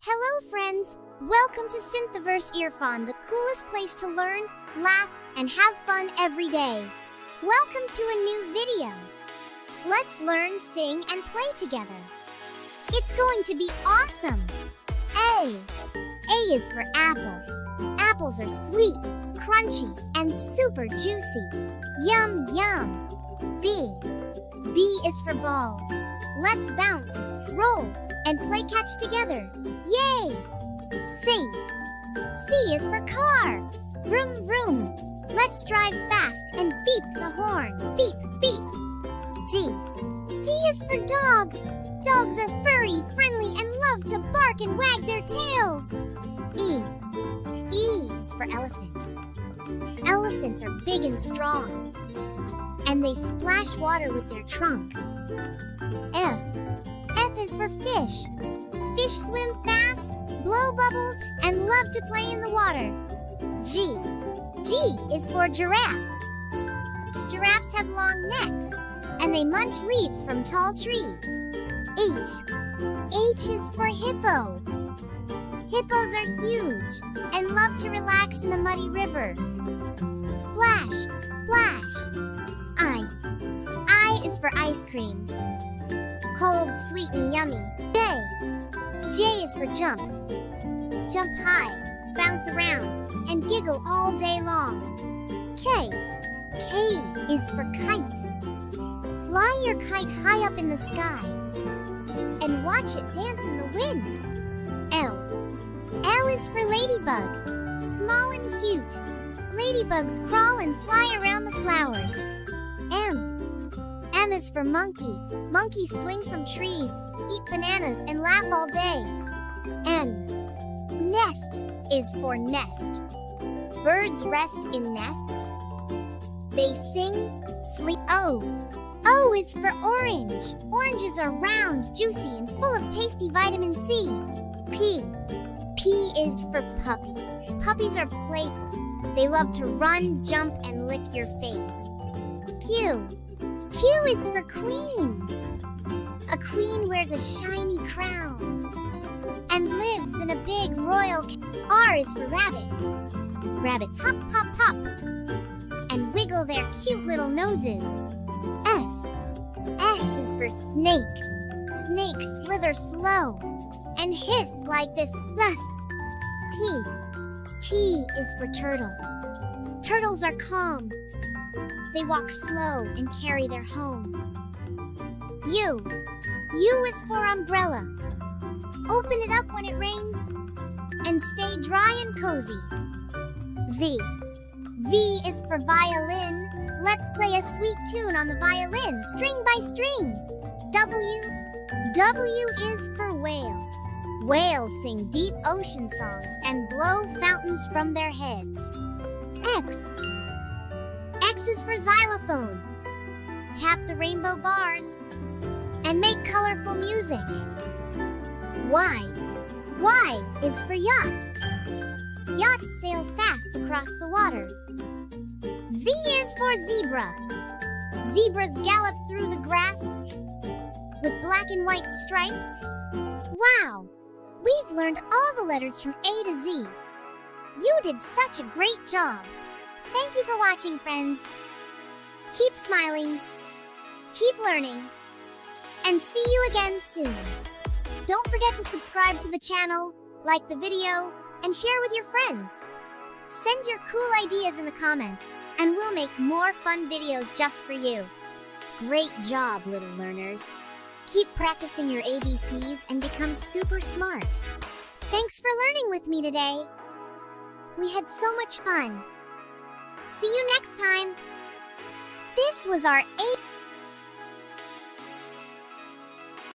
Hello friends! Welcome to SynthiVerse Irfan, the coolest place to learn, laugh, and have fun every day. Welcome to a new video. Let's learn, sing, and play together. It's going to be awesome! A. A is for apple. Apples are sweet, crunchy, and super juicy. Yum, yum! B. B is for ball. Let's bounce, roll, and play catch together. Yay! C. C is for car. Vroom, vroom. Let's drive fast and beep the horn. Beep, beep. D. D is for dog. Dogs are furry, friendly, and love to bark and wag their tails. E. E is for elephant. Elephants are big and strong, and they splash water with their trunk. F. F is for fish. Fish swim fast, blow bubbles, and love to play in the water. G. G is for giraffe. Giraffes have long necks, and they munch leaves from tall trees. H. H is for hippo. Hippos are huge and love to relax in a muddy river. Splash, splash. I. I is for ice cream. Cold, sweet, and yummy. J. J is for jump. Jump high, bounce around, and giggle all day long. K. K is for kite. Fly your kite high up in the sky and watch it dance in the wind. L. L is for ladybug. Small and cute. Ladybugs crawl and fly around the flowers. M. M is for monkey. Monkeys swing from trees, eat bananas, and laugh all day. N. Nest is for nest. Birds rest in nests. They sing, sleep. O. O is for orange. Oranges are round, juicy, and full of tasty vitamin C. P. P is for puppy. Puppies are playful. They love to run, jump, and lick your face. Q. Q is for queen. A queen wears a shiny crown and lives in a big royal. R is for rabbit. Rabbits hop, hop, hop and wiggle their cute little noses. S. S is for snake. Snakes slither slow and hiss like this. Sus. T. T is for turtle. Turtles are calm. They walk slow and carry their homes. U. U is for umbrella. Open it up when it rains and stay dry and cozy. V. V is for violin. Let's play a sweet tune on the violin, string by string. W. W is for whale. Whales sing deep ocean songs and blow fountains from their heads. X. X is for xylophone. Tap the rainbow bars and make colorful music. Y. Y is for yacht. Yachts sail fast across the water. Z is for zebra. Zebras gallop through the grass with black and white stripes. Wow! We've learned all the letters from A to Z. You did such a great job. Thank you for watching, friends. Keep smiling, keep learning, and see you again soon. Don't forget to subscribe to the channel, like the video, and share with your friends. Send your cool ideas in the comments, and we'll make more fun videos just for you. Great job, little learners. Keep practicing your ABCs and become super smart. Thanks for learning with me today. We had so much fun. See you next time. This was our A.